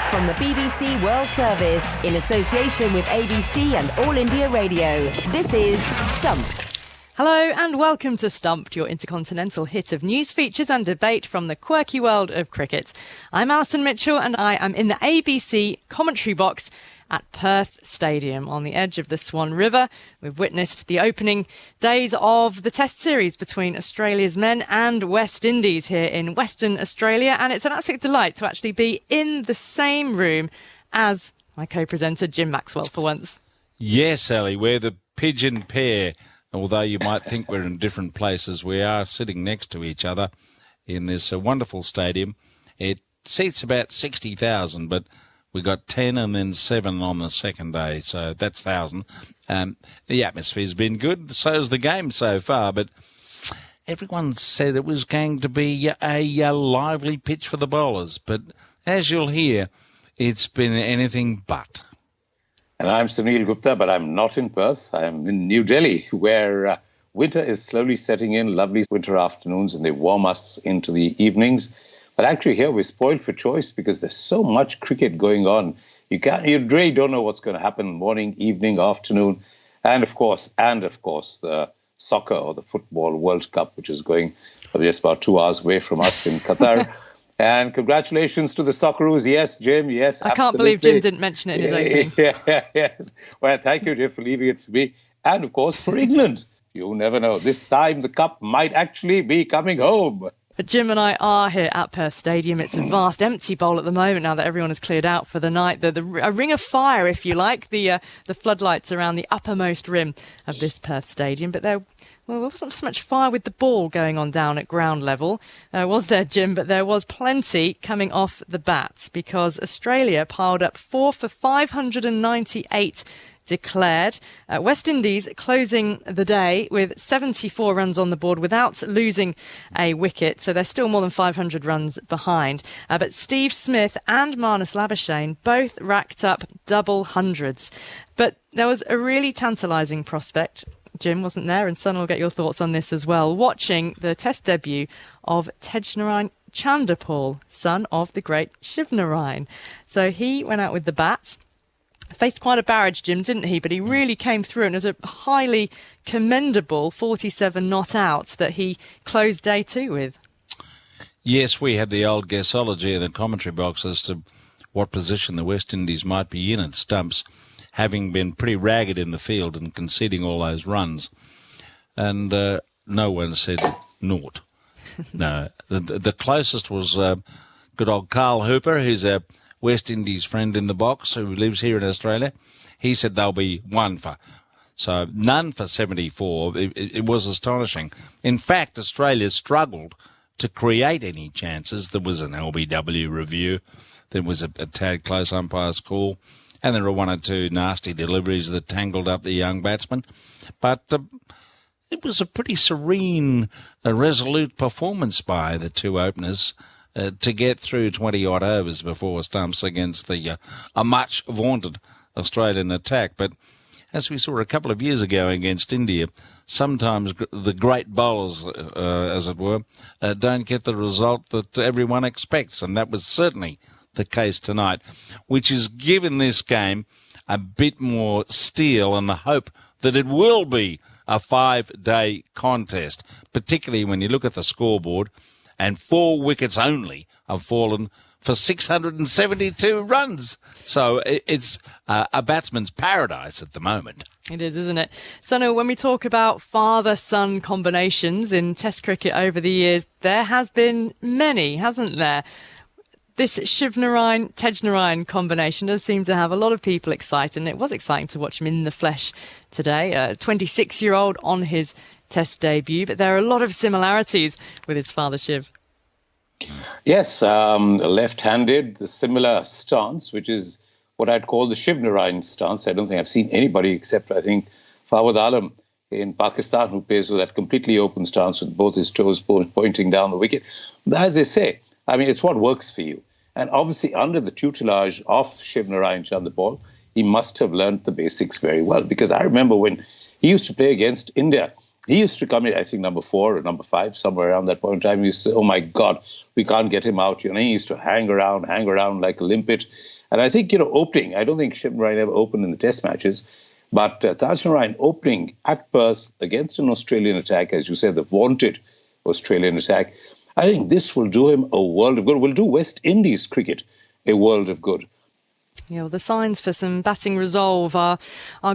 From the BBC World Service, in association with ABC and All India Radio, this is Stumped. Hello and welcome to Stumped, your intercontinental hit of news, features and debate from the quirky world of cricket. I'm Alison Mitchell and I am in the ABC commentary box at Perth Stadium on the edge of the Swan River. We've witnessed the opening days of the Test series between Australia's men and West Indies here in Western Australia, and it's an absolute delight to actually be in the same room as my co-presenter Jim Maxwell for once. Yes, Ali, we're the pigeon pair. Although you might think we're in different places, we are sitting next to each other in this wonderful stadium. It seats about 60,000, but we got 10 and then 7 on the second day, so that's 1,000. The atmosphere's been good, so's the game so far, but everyone said it was going to be a lively pitch for the bowlers. But as you'll hear, it's been anything but. And I'm Sunil Gupta, but I'm not in Perth. I'm in New Delhi, where winter is slowly setting in, lovely winter afternoons, and they warm us into the evenings. But actually here we're spoiled for choice because there's so much cricket going on. You really don't know what's going to happen morning, evening, afternoon. And of course, the soccer or the football World Cup, which is going just about 2 hours away from us in Qatar. And congratulations to the Socceroos. Yes, Jim, yes, I can't believe Jim didn't mention it in his opening. Yes. Well, thank you, Jim, for leaving it for me. And, of course, for England. You never know. This time the cup might actually be coming home. Jim and I are here at Perth Stadium. It's a vast empty bowl at the moment now that everyone has cleared out for the night. A ring of fire, if you like, the floodlights around the uppermost rim of this Perth Stadium. But there wasn't so much fire with the ball going on down at ground level, was there, Jim? But there was plenty coming off the bats because Australia piled up 4 for 598 declared. West Indies closing the day with 74 runs on the board without losing a wicket, so they're still more than 500 runs behind. But Steve Smith and Marnus Labuschagne both racked up double hundreds. But there was a really tantalising prospect. Jim wasn't there, and Son will get your thoughts on this as well, watching the Test debut of Tagenarine Chanderpaul, son of the great Shivnarine. So he went out with the bat. Faced quite a barrage, Jim, didn't he? But he really came through, and it was a highly commendable 47 not out that he closed day 2 with. Yes, we had the old guessology in the commentary box as to what position the West Indies might be in at stumps, having been pretty ragged in the field and conceding all those runs. And no one said naught. No, the closest was good old Carl Hooper, who's a West Indies friend in the box who lives here in Australia. He said they'll be 1 for. So none for 74. It was astonishing. In fact, Australia struggled to create any chances. There was an LBW review. There was a tad close umpire's call. And there were 1 or 2 nasty deliveries that tangled up the young batsman. But it was a pretty serene, resolute performance by the 2 openers to get through 20-odd overs before stumps against a much vaunted Australian attack. But as we saw a couple of years ago against India, sometimes the great bowlers, as it were, don't get the result that everyone expects, and that was certainly the case tonight, which has given this game a bit more steel and the hope that it will be a 5-day contest, particularly when you look at the scoreboard, and 4 wickets only have fallen for 672 runs. So it's a batsman's paradise at the moment. It is, isn't it? So, when we talk about father-son combinations in Test cricket over the years, there has been many, hasn't there? This Shivnarine-Tagenarine combination does seem to have a lot of people excited, and it was exciting to watch him in the flesh today. A 26-year-old on his Test debut, but there are a lot of similarities with his father, Shiv. Yes, left-handed, the similar stance, which is what I'd call the Shivnarine stance. I don't think I've seen anybody except, I think, Fawad Alam in Pakistan who plays with that completely open stance with both his toes pointing down the wicket. But as they say, I mean, it's what works for you. And obviously, under the tutelage of Shivnarine Chanderpaul, he must have learned the basics very well. Because I remember when he used to play against India, he used to come in, I think, number 4 or number 5, somewhere around that point in time. He used to say, oh, my God, we can't get him out. You know, he used to hang around like a limpet. And I think, opening, I don't think Shivnarine ever opened in the test matches, but Tagenarine opening at Perth against an Australian attack, as you said, the vaunted Australian attack, I think this will do him a world of good. Will do West Indies cricket a world of good. Yeah, well, the signs for some batting resolve are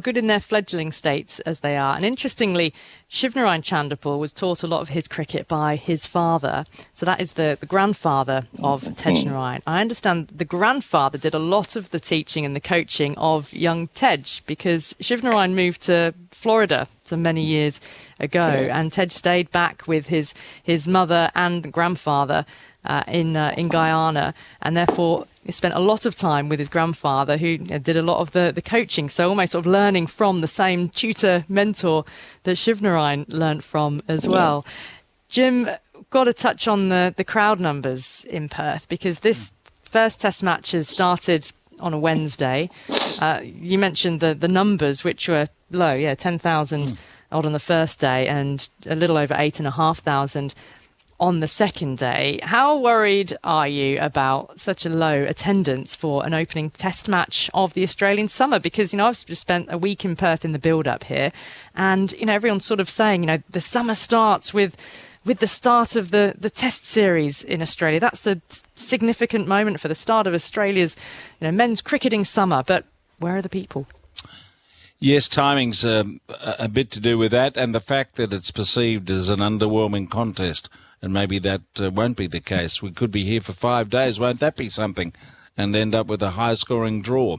good in their fledgling states as they are. And interestingly, Shivnarine Chanderpaul was taught a lot of his cricket by his father. So that is the grandfather of Tagenarine. I understand the grandfather did a lot of the teaching and the coaching of young Tej, because Shivnarine moved to Florida so many years ago, and Tej stayed back with his mother and grandfather in Guyana, and therefore he spent a lot of time with his grandfather, who did a lot of the coaching, so almost sort of learning from the same tutor mentor that Shivnarine learnt from as well. Jim, got to touch on the crowd numbers in Perth, because this first test match has started on a Wednesday. You mentioned the numbers, which were low, 10,000 odd on the first day and a little over 8,500 on the second day. How worried are you about such a low attendance for an opening test match of the Australian summer? Because, I've just spent a week in Perth in the build-up here, and, everyone's sort of saying, the summer starts with the start of the test series in Australia. That's the significant moment for the start of Australia's, men's cricketing summer. But where are the people? Yes, timing's a bit to do with that, and the fact that it's perceived as an underwhelming contest. And maybe that won't be the case. We could be here for 5 days. Won't that be something? And end up with a high-scoring draw.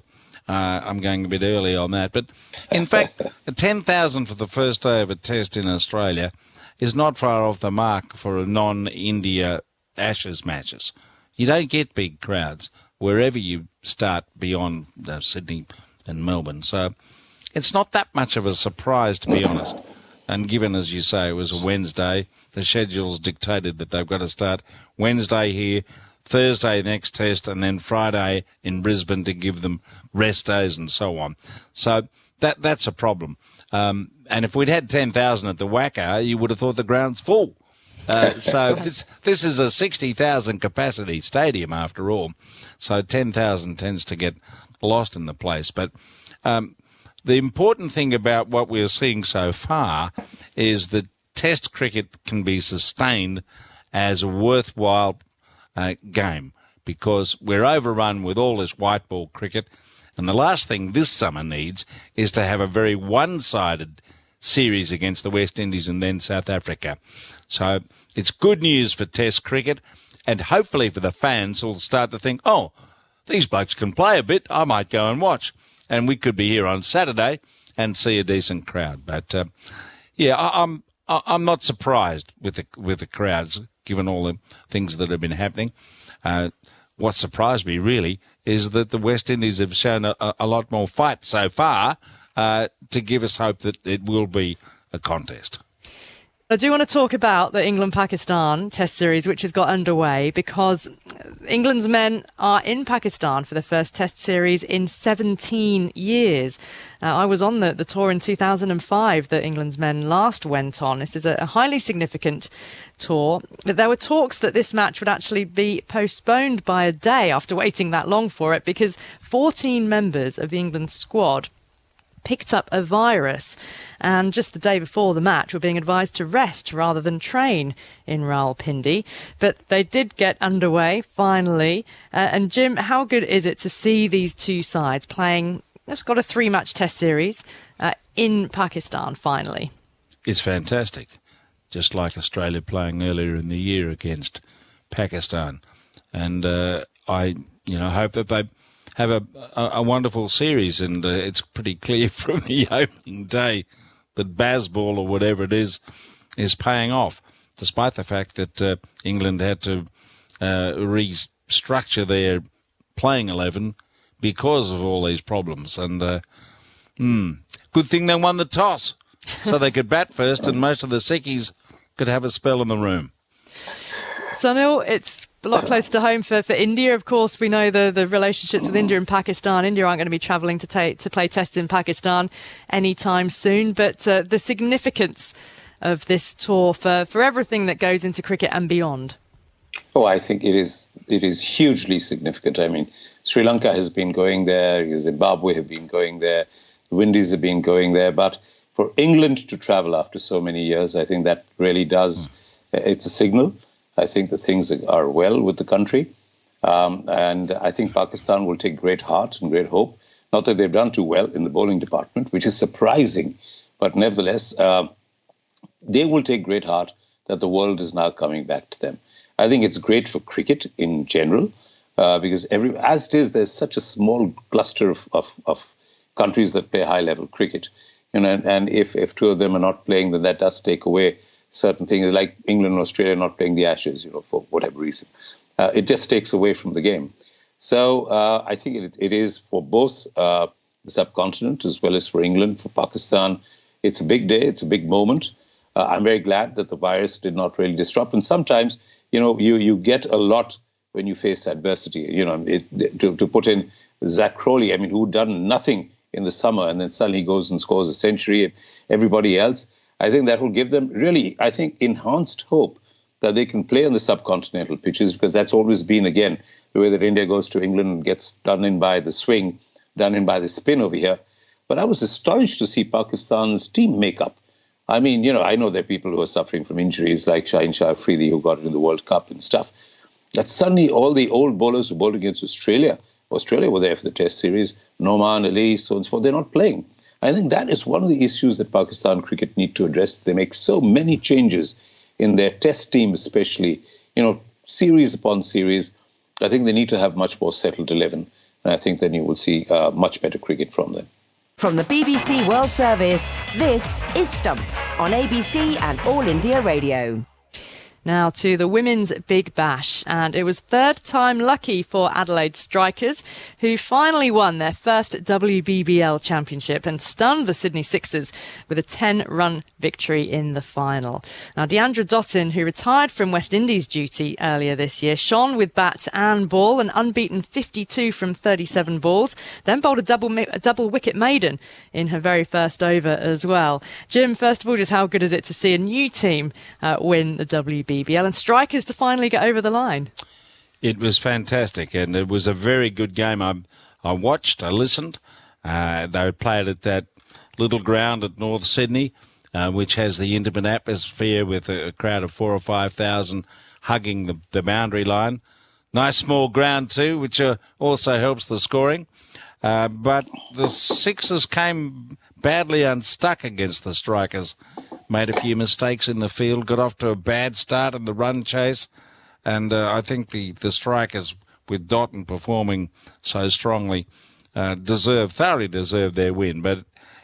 I'm going a bit early on that. But, in fact, 10,000 for the first day of a test in Australia is not far off the mark for a non-India Ashes matches. You don't get big crowds wherever you start beyond Sydney and Melbourne. So it's not that much of a surprise, to be honest. And given, as you say, it was a Wednesday, the schedule's dictated that they've got to start Wednesday here, Thursday next test, and then Friday in Brisbane to give them rest days and so on. So that's a problem. And if we'd had 10,000 at the Wacker, you would have thought the ground's full. So this is a 60,000 capacity stadium after all. So 10,000 tends to get lost in the place. But the important thing about what we're seeing so far is that Test cricket can be sustained as a worthwhile game, because we're overrun with all this white ball cricket, and the last thing this summer needs is to have a very one-sided series against the West Indies and then South Africa. So it's good news for Test cricket, and hopefully for the fans who'll start to think, oh, these blokes can play a bit, I might go and watch. And we could be here on Saturday and see a decent crowd. But I'm not surprised with the crowds, given all the things that have been happening. What surprised me really is that the West Indies have shown a lot more fight so far to give us hope that it will be a contest. I do want to talk about the England-Pakistan Test series, which has got underway, because England's men are in Pakistan for the first Test series in 17 years. I was on the tour in 2005 that England's men last went on. This is a highly significant tour. But there were talks that this match would actually be postponed by a day after waiting that long for it, because 14 members of the England squad picked up a virus, and just the day before the match were being advised to rest rather than train in Rawalpindi. But they did get underway finally. And Jim, how good is it to see these two sides playing? They've got a 3-match test series in Pakistan finally. It's fantastic, just like Australia playing earlier in the year against Pakistan. And I hope that they have a wonderful series, and it's pretty clear from the opening day that Bazball or whatever it is paying off, despite the fact that England had to restructure their playing 11 because of all these problems. And good thing they won the toss, so they could bat first, and most of the Sickies could have a spell in the room. Sunil, it's a lot closer to home for India. Of course, we know the relationships with India and Pakistan. India aren't going to be travelling to play tests in Pakistan anytime soon. But the significance of this tour for everything that goes into cricket and beyond. Oh, I think it is it is hugely significant. I mean, Sri Lanka has been going there, Zimbabwe have been going there, the Windies have been going there. But for England to travel after so many years, I think that really does, it's a signal. I think that things are well with the country. And I think Pakistan will take great heart and great hope. Not that they've done too well in the bowling department, which is surprising, but nevertheless, they will take great heart that the world is now coming back to them. I think it's great for cricket in general, because as it is, there's such a small cluster of countries that play high-level cricket. And if two of them are not playing, then that does take away certain things, like England and Australia not playing the Ashes, for whatever reason. It just takes away from the game. So I think it is for both the subcontinent as well as for England, for Pakistan. It's a big day. It's a big moment. I'm very glad that the virus did not really disrupt. And sometimes, you get a lot when you face adversity. To put in Zach Crowley, who'd done nothing in the summer and then suddenly goes and scores a century, and everybody else, I think that will give them really, enhanced hope that they can play on the subcontinental pitches, because that's always been, again, the way that India goes to England and gets done in by the swing, done in by the spin over here. But I was astonished to see Pakistan's team makeup. I know there are people who are suffering from injuries like Shaheen Shah Afridi, who got it in the World Cup and stuff. That suddenly all the old bowlers who bowled against Australia were there for the Test series, Noman, Ali, so on and so forth, they're not playing. I think that is one of the issues that Pakistan cricket need to address. They make so many changes in their Test team, especially, series upon series. I think they need to have much more settled 11, and I think then you will see much better cricket from them. From the BBC World Service, this is Stumped on ABC and All India Radio. Now to the Women's Big Bash, and it was third time lucky for Adelaide Strikers, who finally won their first WBBL championship and stunned the Sydney Sixers with a 10-run victory in the final. Now Deandra Dottin, who retired from West Indies duty earlier this year, shone with bat and ball, an unbeaten 52 from 37 balls, then bowled a double wicket maiden in her very first over as well. Jim, first of all, just how good is it to see a new team win the WBBL and Strikers to finally get over the line? It was fantastic, and it was a very good game. I watched, I listened. They played at that little ground at North Sydney, which has the intimate atmosphere with a crowd of 4,000 or 5,000 hugging the boundary line. Nice small ground too, which also helps the scoring. But the Sixers came badly unstuck against the Strikers, made a few mistakes in the field, got off to a bad start in the run chase, and I think the Strikers, with Dottin performing so strongly, thoroughly deserved their win. But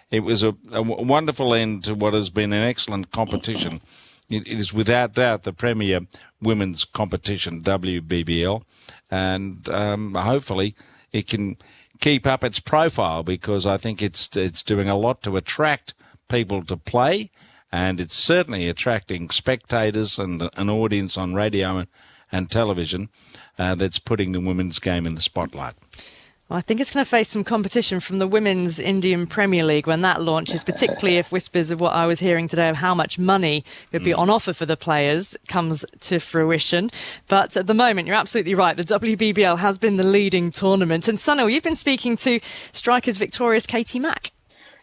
it was a wonderful end to what has been an excellent competition. It is without doubt the premier women's competition, WBBL, and hopefully it can keep up its profile, because I think it's doing a lot to attract people to play, and it's certainly attracting spectators and an audience on radio and television that's putting the women's game in the spotlight. Well, I think it's going to face some competition from the Women's Indian Premier League when that launches, particularly if whispers of what I was hearing today of how much money could be on offer for the players comes to fruition. But at the moment, you're absolutely right. The WBBL has been the leading tournament. And Sunil, you've been speaking to Strikers victorious Katie Mack.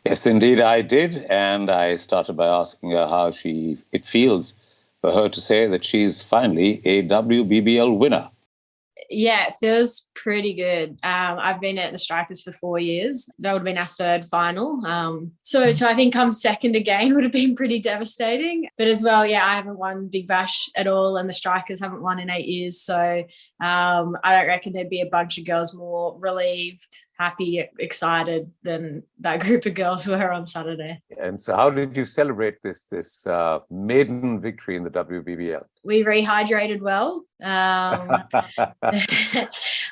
Yes, indeed, I did. And I started by asking her how it feels for her to say that she's finally a WBBL winner. Yeah, it feels pretty good. I've been at the Strikers for 4 years. That would have been our third final. So I think come second again would have been pretty devastating. But as well, I haven't won Big Bash at all, and the Strikers haven't won in 8 years. So I don't reckon there'd be a bunch of girls more relieved, happy, excited than that group of girls were on Saturday. And so how did you celebrate this maiden victory in the WBBL? We rehydrated well.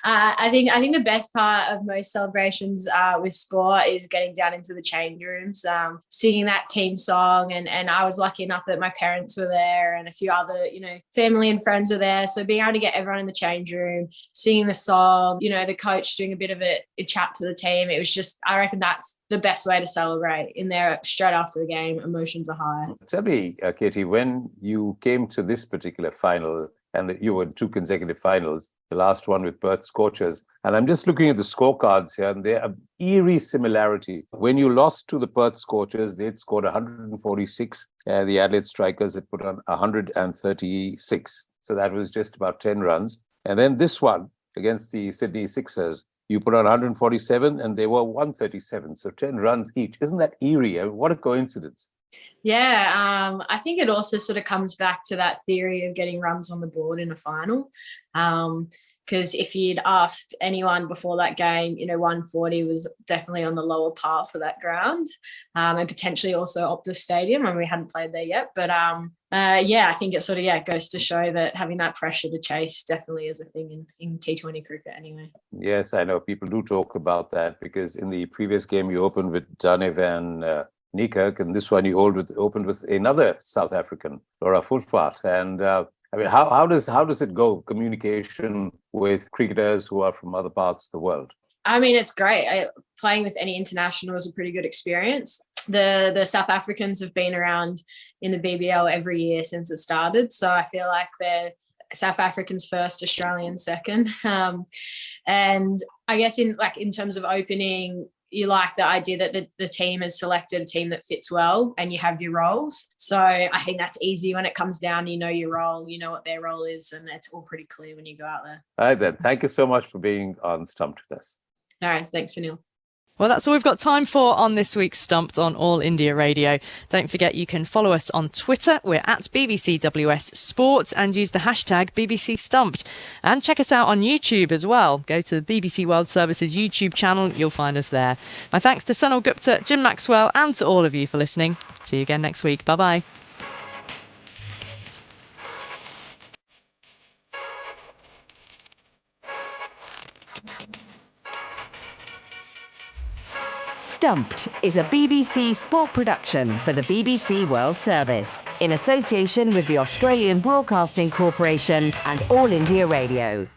I think the best part of most celebrations with sport is getting down into the change rooms, singing that team song, and I was lucky enough that my parents were there and a few other, family and friends were there. So being able to get everyone in the change room, singing the song, the coach doing a bit of a chat to the team, it was just, I reckon that's the best way to celebrate. In there straight after the game, emotions are high. Tell me, Katie, when you came to this particular final, and you were in 2 consecutive finals, the last one with Perth Scorchers. And I'm just looking at the scorecards here, and they're an eerie similarity. When you lost to the Perth Scorchers, they'd scored 146. The Adelaide Strikers had put on 136. So that was just about 10 runs. And then this one against the Sydney Sixers, you put on 147 and they were 137. So 10 runs each. Isn't that eerie? I mean, what a coincidence. Yeah, I think it also sort of comes back to that theory of getting runs on the board in a final. Because if you'd asked anyone before that game, 140 was definitely on the lower part for that ground, and potentially also Optus Stadium, and we hadn't played there yet. But I think it sort of goes to show that having that pressure to chase definitely is a thing in T20 cricket anyway. Yes, I know people do talk about that, because in the previous game you opened with Danev and Niekerk, and this one you opened with another South African, Laura Fulfat. And how does it go, communication with cricketers who are from other parts of the world? I mean, it's great. Playing with any international is a pretty good experience. The South Africans have been around in the BBL every year since it started, so I feel like they're South Africans first, Australians second. And I guess in terms of opening, you like the idea that the team has selected a team that fits well and you have your roles. So I think that's easy when it comes down. You know your role, you know what their role is, and it's all pretty clear when you go out there. All right, then. Thank you so much for being on Stumped with us. All right. Thanks, Sunil. Well, that's all we've got time for on this week's Stumped on All India Radio. Don't forget you can follow us on Twitter. We're at BBCWS Sport and use the hashtag BBC Stumped. And check us out on YouTube as well. Go to the BBC World Service's YouTube channel. You'll find us there. My thanks to Sunil Gupta, Jim Maxwell, and to all of you for listening. See you again next week. Bye-bye. Stumped is a BBC sport production for the BBC World Service in association with the Australian Broadcasting Corporation and All India Radio.